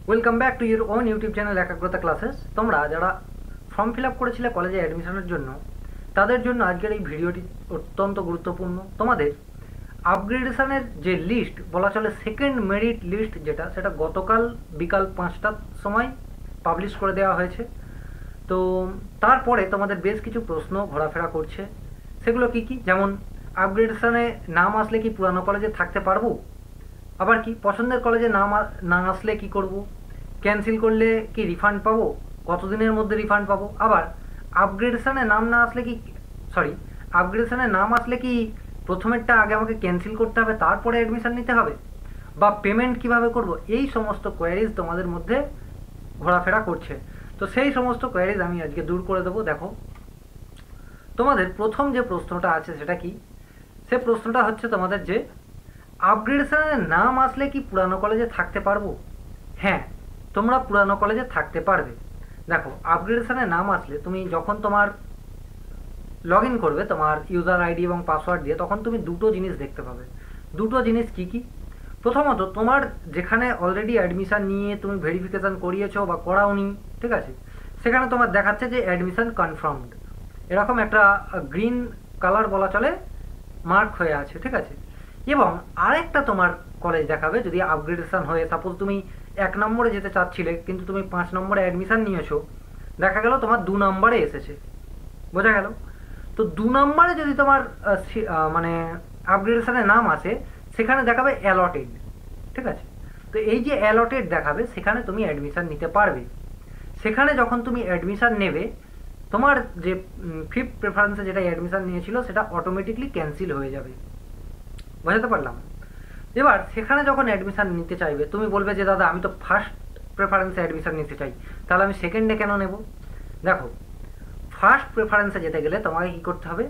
Welcome back to your own YouTube channel একাগ্রতা classes. তোমরা যারা ফর্ম ফিল আপ করেছিলে কলেজে অ্যাডমিশনের জন্য, তাদের জন্য আজকের এই ভিডিওটি অত্যন্ত গুরুত্বপূর্ণ। তোমাদের আপগ্রেডেশনের যে লিস্ট বলা চলে, সেকেন্ড মেরিট লিস্ট যেটা, সেটা গতকাল বিকাল 5টার সময় পাবলিশ করে দেওয়া হয়েছে। তো তারপরে তোমাদের বেশ কিছু প্রশ্ন ঘোরাফেরা করছে। সেগুলো কি কি? যেমন আপগ্রেডেশনে নাম আসলে কি পুরানো কলেজে থাকতে পারবো? আবার কি পছন্দের কলেজে না আসলে কি করব? ক্যান্সেল করলে কি রিফান্ড পাবো? কতদিনের মধ্যে রিফান্ড পাবো? আবার আপগ্রেডেশনে নাম না আসলে কি আপগ্রেডেশনে নাম আসলে কি প্রথমেরটা আগে আমাকে ক্যান্সেল করতে হবে, তারপরে অ্যাডমিশন নিতে হবে? বা পেমেন্ট কিভাবে করব? এই সমস্ত কোয়ারিজ তোমাদের মধ্যে ঘোরাফেরা করছে। তো সেই সমস্ত কোয়ারিজ আমি আজকে দূর করে দেবো। দেখো, তোমাদের প্রথম যে প্রশ্নটা আছে সেটা কি? সে প্রশ্নটা হচ্ছে তোমাদের যে আপগ্রেডেশনের নাম আসলে কি পুরানো কলেজে থাকতে পারবো? হ্যাঁ, তোমরা পুরানো কলেজে থাকতে পারবে। দেখো, আপগ্রেডেশনের নাম আসলে তুমি যখন তোমার লগ ইন করবে তোমার ইউজার আইডি এবং পাসওয়ার্ড দিয়ে, তখন তুমি দুটো জিনিস দেখতে পাবে। দুটো জিনিস কি কি? প্রথমত, তোমার যেখানে অলরেডি অ্যাডমিশন নিয়ে তুমি ভেরিফিকেশান করিয়েছো বা করাওনি, ঠিক আছে, সেখানে তোমার দেখাচ্ছে যে অ্যাডমিশন কনফার্মড, এরকম একটা গ্রিন কালার বলা চলে মার্ক হয়ে আছে, ঠিক আছে। এবং আরেকটা তোমার কলেজ দেখাবে, যদি আপগ্রেডেশন হয়ে সাপোজ তুমি 1 নম্বরে যেতে চাচ্ছিলে কিন্তু তুমি 5 নম্বরে অ্যাডমিশন নিয়েছো, দেখা গেল তোমার 2 নম্বরে এসেছে। বোঝা গেল? তো 2 নম্বরে যদি তোমার মানে আপগ্রেডেশনের নাম আসে, সেখানে দেখাবে অ্যালটেড, ঠিক আছে। তো এই যে অ্যালটেড দেখাবে, সেখানে তুমি অ্যাডমিশন নিতে পারবে। সেখানে যখন তুমি অ্যাডমিশন নেবে, তোমার যে 5th প্রেফারেন্সে যেটা অ্যাডমিশন নিয়েছিল সেটা অটোমেটিকলি ক্যান্সেল হয়ে যাবে। বোঝাতে পারলাম? এবার সেখানে যখন অ্যাডমিশন নিতে চাইবে, তুমি বলবে যে দাদা আমি তো ফার্স্ট প্রেফারেন্সে অ্যাডমিশন নিতে চাই, তাহলে আমি সেকেন্ডে কেন নেব? দেখো, ফার্স্ট প্রেফারেন্সে যেতে গেলে তোমাকে কী করতে হবে?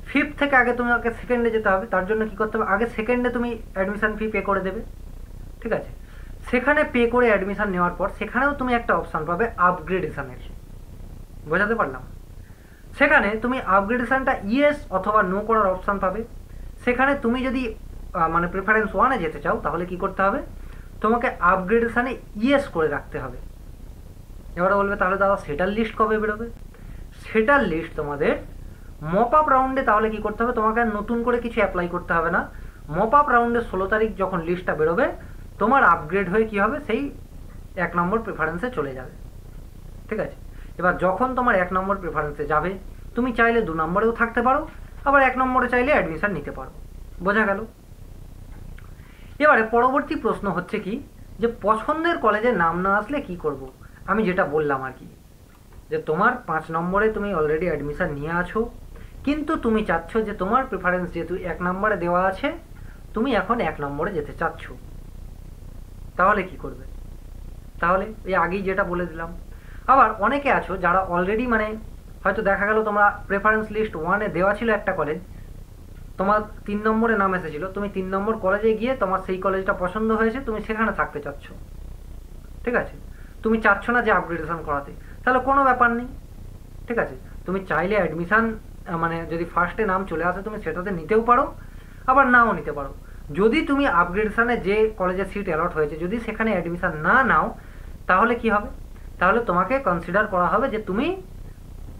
5th থেকে আগে তোমাকে সেকেন্ডে যেতে হবে। তার জন্য কী করতে হবে? আগে সেকেন্ডে তুমি অ্যাডমিশন ফি পে করে দেবে, ঠিক আছে। সেখানে পে করে অ্যাডমিশন নেওয়ার পর সেখানেও তুমি একটা অপশান পাবে আপগ্রেডেশনের। বোঝাতে পারলাম? সেখানে তুমি আপগ্রেডেশনটা ইয়েস অথবা নো করার অপশান পাবে। সেখানে তুমি যদি মানে প্রেফারেন্স 1-এ যেতে চাও, তাহলে কি করতে হবে? তোমাকে আপগ্রেডেশনে ইয়েস করে রাখতে হবে। এবারে বলবে তাহলে দাদা সেটার লিস্ট কবে বেরোবে? সেটার লিস্ট তোমাদের মপ আপ রাউন্ডে। তাহলে কি করতে হবে? তোমাকে আর নতুন করে কিছু অ্যাপ্লাই করতে হবে না। মপ আপ রাউন্ডে 16 তারিখ যখন লিস্টটা বেরোবে, তোমার আপগ্রেড হয়ে কি হবে? সেই 1 নম্বর প্রেফারেন্সে চলে যাবে, ঠিক আছে। এবার যখন তোমার 1 নম্বর প্রেফারেন্সে যাবে, তুমি চাইলে 2 নম্বরেও থাকতে পারো, আবার 1 নম্বরে চাইলে অ্যাডমিশন নিতে পারো। বোঝা গেল? এবারে পরবর্তী প্রশ্ন হচ্ছে কি, যে পছন্দের কলেজে নাম না আসলে কি করব? আমি যেটা বললাম আর কি, যে তোমার 5 নম্বরে তুমি অলরেডি অ্যাডমিশন নিয়ে আছো, কিন্তু তুমি চাচ্ছ যে তোমার প্রেফারেন্স যেহেতু 1 নম্বরে দেওয়া আছে, তুমি এখন 1 নম্বরে যেতে চাচ্ছ, তাহলে কি করবে? তাহলে এই আগেই যেটা বলে দিলাম। আবার অনেকে আছো যারা অলরেডি মানে হয়তো দেখা গেল তোমরা প্রেফারেন্স লিস্ট 1-এ দেওয়া ছিল একটা কলেজ, তোমার 3 নম্বরে নাম এসেছিল, তুমি 3 নম্বর কলেজে গিয়ে তোমার সেই কলেজটা পছন্দ হয়েছে, তুমি সেখানে থাকতে চাচ্ছ, ঠিক আছে। তুমি চাচ্ছ না যে আপগ্রেডেশন করাতে, তাহলে কোনো ব্যাপার নেই, ঠিক আছে। তুমি চাইলে অ্যাডমিশন মানে যদি ফার্স্টে নাম চলে আসে, তুমি সেটাতে নিতেও পারো, আবার নাও নিতে পারো। যদি তুমি আপগ্রেডেশনে যে কলেজে সিট অ্যালট হয়েছে, যদি সেখানে অ্যাডমিশন না নাও, তাহলে কি হবে? তাহলে তোমাকে কনসিডার করা হবে যে তুমি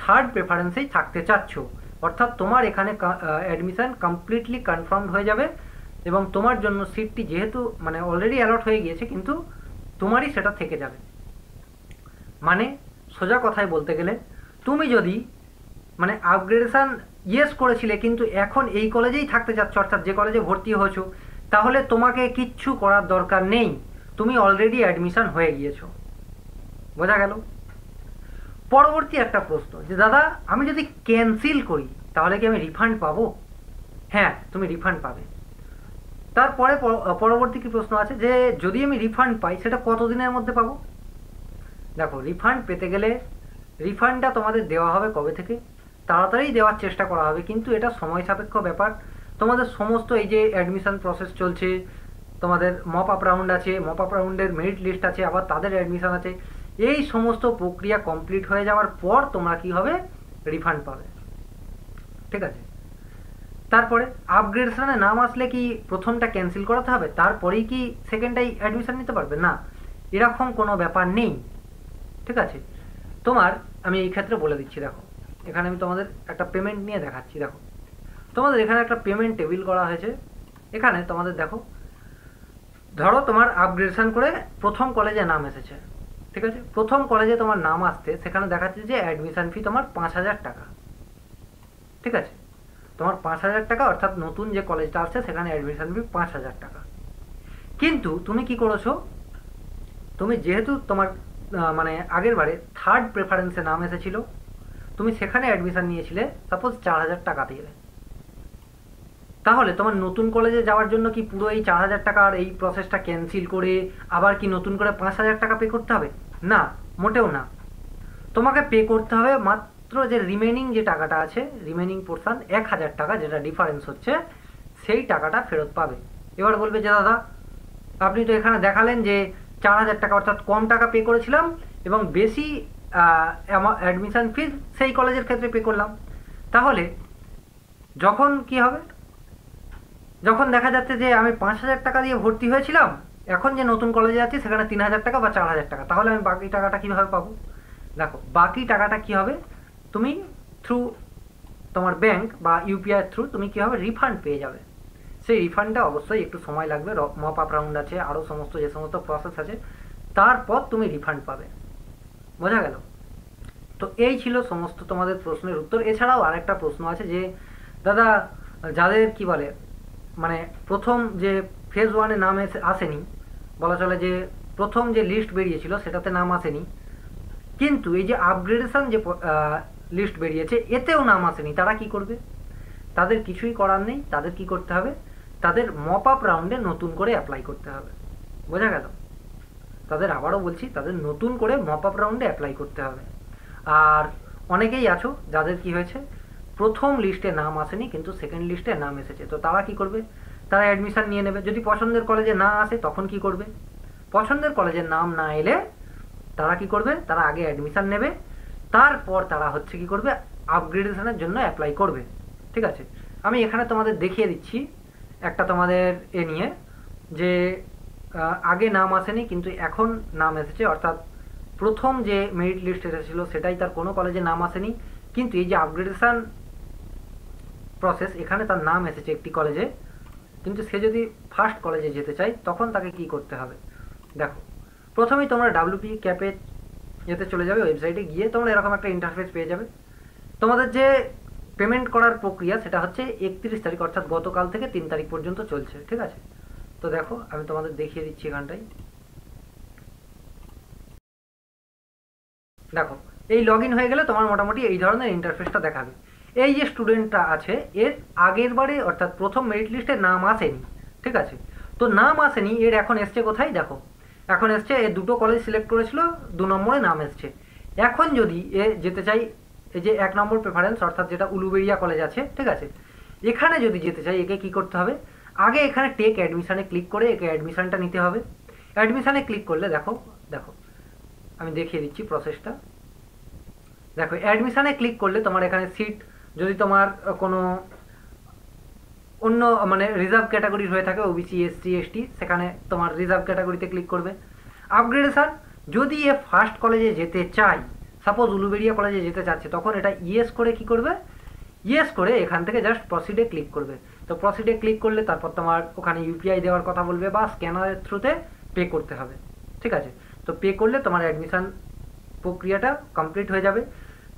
থার্ড প্রেফারেন্সেই থাকতে চাচ্ছ, অর্থাৎ তোমার এখানে অ্যাডমিশন কমপ্লিটলি কনফার্মড হয়ে যাবে, এবং তোমার জন্য সিটটি যেহেতু মানে অলরেডি অ্যালট হয়ে গিয়েছে, কিন্তু তোমারই সেটা থেকে যাবে। মানে সোজা কথায় বলতে গেলে, তুমি যদি মানে আপগ্রেডেশন ইয়েস করেছিলে কিন্তু এখন এই কলেজেই থাকতে চাচ্ছ, অর্থাৎ যে কলেজে ভর্তি হয়েছো, তাহলে তোমাকে কিচ্ছু করার দরকার নেই, তুমি অলরেডি অ্যাডমিশন হয়ে গিয়েছো। বোঝা গেল? পরবর্তী একটা প্রশ্ন, যে দাদা আমি যদি ক্যান্সেল করি তাহলে কি আমি রিফান্ড পাবো? হ্যাঁ, তুমি রিফান্ড পাবে। তারপরে পরবর্তী কি প্রশ্ন আছে, যে যদি আমি রিফান্ড পাই সেটা কতদিনের মধ্যে পাবো? দেখো, রিফান্ড পেতে গেলে রিফান্ডটা তোমাদের দেওয়া হবে কবে থেকে? তাড়াতাড়ি দেওয়ার চেষ্টা করা হবে, কিন্তু এটা সময় সাপেক্ষ ব্যাপার। তোমাদের সমস্ত এই যে অ্যাডমিশন প্রসেস চলছে, তোমাদের মপ আপ রাউন্ড আছে, মপ আপ রাউন্ডের মেরিট লিস্ট আছে, আবার তাদের অ্যাডমিশন আছে, এই সমস্ত প্রক্রিয়া কমপ্লিট হয়ে যাওয়ার পর তোমরা কি হবে? রিফান্ড পাবে, ঠিক আছে। তারপরে আপগ্রেডেশনে নাম আসলে কি প্রথমটা ক্যান্সেল করাতে হবে, তারপরেই কি সেকেন্ডটাই অ্যাডমিশন নিতে পারবে? না, এরকম কোনো ব্যাপার নেই, ঠিক আছে। তোমার আমি এই ক্ষেত্রে বলে দিচ্ছি, দেখো এখানে আমি তোমাদের একটা পেমেন্ট নিয়ে দেখাচ্ছি। দেখো তোমাদের এখানে একটা পেমেন্ট টেবিল করা হয়েছে। এখানে তোমাদের দেখো, ধরো তোমার আপগ্রেডেশন করে প্রথম কলেজে নাম এসেছে, ঠিক আছে। প্রথম কলেজে তোমার নাম আসতে সেখানে দেখাচ্ছে যে অ্যাডমিশন ফি তোমার 5,000 টাকা, ঠিক আছে। তোমার 5,000 টাকা, অর্থাৎ নতুন যে কলেজটা আসছে সেখানে অ্যাডমিশন ফি 5,000 টাকা। কিন্তু তুমি কি করেছো, তুমি যেহেতু তোমার মানে আগের বারে থার্ড প্রেফারেন্সে নাম এসেছিল, তুমি সেখানে অ্যাডমিশন নিয়েছিলে সাপোজ 4,000 টাকা দিয়ে, তাহলে তোমার নতুন কলেজে যাওয়ার জন্য কি পুরো এই 4,000 টাকার এই প্রসেসটা ক্যান্সেল করে আবার কি নতুন করে 5,000 টাকা পে করতে হবে? না, মোটেও না। তোমাকে পে করতে হবে মাত্র যে রিমেনিং যে টাকাটা আছে, রিমেনিং পোর্শন 1,000 টাকা, যেটা ডিফারেন্স হচ্ছে, সেই টাকাটা ফেরত পাবে। এবার বলবে যে দাদা আপনি তো এখানে দেখালেন যে 4,000 টাকা, অর্থাৎ কম টাকা পে করেছিলাম এবং বেশি অ্যাডমিশন ফিজ সেই কলেজের ক্ষেত্রে পে করলাম। তাহলে যখন কি হবে, যখন দেখা যাচ্ছে যে আমি 5,000 টাকা দিয়ে ভর্তি হয়েছিলাম, এখন যে নতুন কলেজে যাচ্ছি সেখানে 3,000 টাকা বা 4,000 টাকা, তাহলে আমি বাকি টাকাটা কীভাবে পাবো? দেখো বাকি টাকাটা কী হবে, তুমি থ্রু তোমার ব্যাংক বা ইউপিআই থ্রু তুমি কী হবে, রিফান্ড পেয়ে যাবে। সেই রিফান্ডটা অবশ্যই একটু সময় লাগবে, মপ আপ রাউন্ড আছে, আরও সমস্ত যে সমস্ত প্রসেস আছে, তারপর তুমি রিফান্ড পাবে। বোঝা গেল? তো এই ছিল সমস্ত তোমাদের প্রশ্নের উত্তর। এছাড়াও আরেকটা প্রশ্ন আছে যে দাদা যাদের কি বলে মানে প্রথম যে ফেজ ওয়ানে নাম আসেনি, বলা চলে যে প্রথম যে লিস্ট বেরিয়েছিল সেটাতে নাম আসেনি, কিন্তু এই যে আপগ্রেডেশন যে লিস্ট বেরিয়েছে এতেও নাম আসেনি, তারা কি করবে? তাদের কিছুই করার নেই, তাদের কি করতে হবে, তাদের মপ আপ রাউন্ডে নতুন করে অ্যাপ্লাই করতে হবে। বোঝা গেল? তাদের আবারও বলছি, তাদের নতুন করে মপ আপ রাউন্ডে অ্যাপ্লাই করতে হবে। আর অনেকেই আছো যাদের কি হয়েছে, প্রথম লিস্টে নাম আসেনি কিন্তু সেকেন্ড লিস্টে নাম এসেছে, তো তারা কি করবে, তারা অ্যাডমিশন নিয়ে নেবে। যদি পছন্দের কলেজে না আসে তখন কি করবে, পছন্দের কলেজের নাম না এলে তারা কি করবে, তারা আগে অ্যাডমিশন নেবে, তারপর তারা হচ্ছে কি করবে, আপগ্রেডেশনের জন্য অ্যাপ্লাই করবে। ঠিক আছে, আমি এখানে তোমাদের দেখিয়ে দিচ্ছি একটা তোমাদের এ নিয়ে, যে আগে নাম আসেনি কিন্তু এখন নাম এসেছে, অর্থাৎ প্রথম যে মেরিট লিস্ট এসেছিল সেটাই তার কোনো কলেজে নাম আসেনি, কিন্তু এই যে আপগ্রেডেশন প্রসেস এখানে তার নাম এসেছে একটি কলেজে, কিন্তু সে যদি ফার্স্ট কলেজে যেতে চায় তখন তাকে কি করতে হবে। দেখো প্রথমেই তোমরা WP ক্যাপে যেতে চলে যাবে, ওয়েবসাইটে গিয়ে তোমরা এরকম একটা ইন্টারফেস পেয়ে যাবে। তোমাদের যে পেমেন্ট করার প্রক্রিয়া সেটা হচ্ছে 31 তারিখ, অর্থাৎ গতকাল থেকে 3 তারিখ পর্যন্ত চলছে। ঠিক আছে, তো দেখো আমি তোমাদের দেখিয়ে দিচ্ছি এখানটায়। দেখো এই লগ ইন হয়ে গেলে তোমার মোটামুটি এই ধরনের ইন্টারফেসটা দেখাবে। এই যে স্টুডেন্টটা আছে এর আগের বারে অর্থাৎ প্রথম মেরিট লিস্টে নাম আসেনি, ঠিক আছে, তো নাম আসেনি, এর এখন এসছে কোথায়, দেখো এখন এসছে এ দুটো কলেজ সিলেক্ট করেছিল, 2 নম্বরে নাম এসছে। এখন যদি এ যেতে চাই, এই যে 1 নম্বর প্রেফারেন্স অর্থাৎ যেটা উলুবেড়িয়া কলেজ আছে, ঠিক আছে, এখানে যদি যেতে চাই একে কি করতে হবে, আগে এখানে টেক অ্যাডমিশানে ক্লিক করে একে অ্যাডমিশানটা নিতে হবে। অ্যাডমিশানে ক্লিক করলে দেখো দেখো আমি দেখিয়ে দিচ্ছি প্রসেসটা। দেখো অ্যাডমিশানে ক্লিক করলে তোমার এখানে সিট, যদি তোমার কোনো অন্য মানে রিজার্ভ ক্যাটাগরির হয়ে থাকে, ওবিসি SC ST, সেখানে তোমার রিজার্ভ ক্যাটাগরিতে ক্লিক করবে। আপগ্রেডেশন, যদি এ ফার্স্ট কলেজে যেতে চাই, সাপোজ উলুবেড়িয়া কলেজে যেতে চাচ্ছে, তখন এটা ইয়েস করে কি করবে, ইয়েস করে এখান থেকে জাস্ট প্রসিডে ক্লিক করবে। তো প্রসিডে ক্লিক করলে তারপর তোমার ওখানে ইউপিআই দেওয়ার কথা বলবে বা স্ক্যানারের থ্রুতে পে করতে হবে। ঠিক আছে, তো পে করলে তোমার অ্যাডমিশান প্রক্রিয়াটা কমপ্লিট হয়ে যাবে।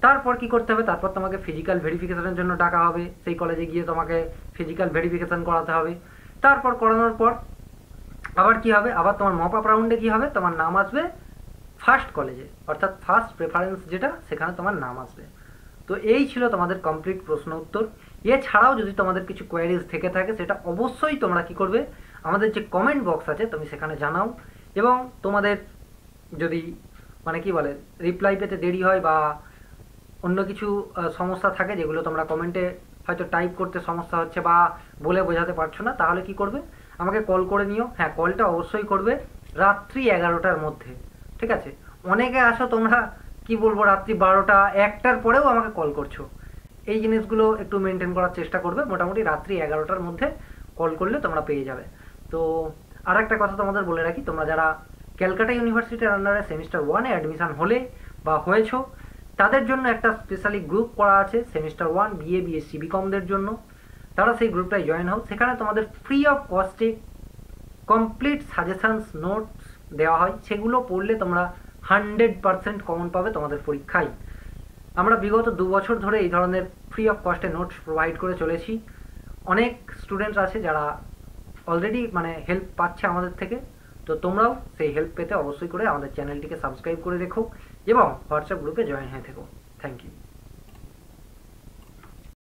তারপর কি করতে হবে, তারপর তোমাকে ফিজিক্যাল ভেরিফিকেশনের জন্য ডাকা হবে, সেই কলেজে গিয়ে তোমাকে ফিজিক্যাল ভেরিফিকেশন করাতে হবে। তারপর করানোর পর আবার কি হবে, আবার তোমার মপ আপ রাউন্ডে কি হবে, তোমার নাম আসবে ফার্স্ট কলেজে, অর্থাৎ ফার্স্ট প্রেফারেন্স যেটা, সেখানে তোমার নাম আসবে। তো এই ছিল তোমাদের কমপ্লিট প্রশ্ন উত্তর। এছাড়াও যদি তোমাদের কিছু কোয়ারিজ থেকে থাকে সেটা অবশ্যই তোমরা কি করবে, আমাদের যে কমেন্ট বক্স আছে তুমি সেখানে জানাও, এবং তোমাদের যদি মানে কি বলে রিপ্লাই পেতে দেরি হয় বা অন্য কিছু সমস্যা থাকে যেগুলো তোমরা কমেন্টে হয়তো টাইপ করতে সমস্যা হচ্ছে বা বলে বোঝাতে পারছো না, তাহলে কি করবে, আমাকে কল করে নিও। হ্যাঁ, কলটা অবশ্যই করবে রাত্রি 11টার মধ্যে। ঠিক আছে, অনেকে আসো তোমরা কি বলবো রাত্রি 12টা 1টার পরেও আমাকে কল করছো, এই জিনিসগুলো একটু মেনটেন করার চেষ্টা করবে। মোটামুটি রাত্রি 11টার মধ্যে কল করলে তোমরা পেয়ে যাবে। তো আর একটা কথা তোমাদের বলে রাখি, তোমরা যারা ক্যালকাটা ইউনিভার্সিটির আন্ডারে সেমিস্টার 1-এ অ্যাডমিশন হলে বা হয়েছো, তাদের জন্য একটা স্পেশালি গ্রুপ করা আছে সেমিস্টার 1 বিএ বিএসসি বিকমদের জন্য। তারা সেই গ্রুপটায় জয়েন হও। সেখানে তোমাদের ফ্রি অফ কস্টে কমপ্লিট সাজেশনস নোটস দেওয়া হয়, সেগুলো পড়লে তোমরা 100% কমন পাবে তোমাদের পরীক্ষায়। আমরা বিগত 2 বছর ধরে এই ধরনের ফ্রি অফ কস্টে নোটস প্রোভাইড করে চলেছি। অনেক স্টুডেন্টস আছে যারা অলরেডি হেল্প পাচ্ছে আমাদের থেকে। তো তোমরাও সেই হেল্প পেতে অবশ্যই করে আমাদের চ্যানেলটিকে সাবস্ক্রাইব করে রেখো এবং হোয়াটসঅ্যাপ গ্রুপে জয়েন হয়ে থেকো। Thank you.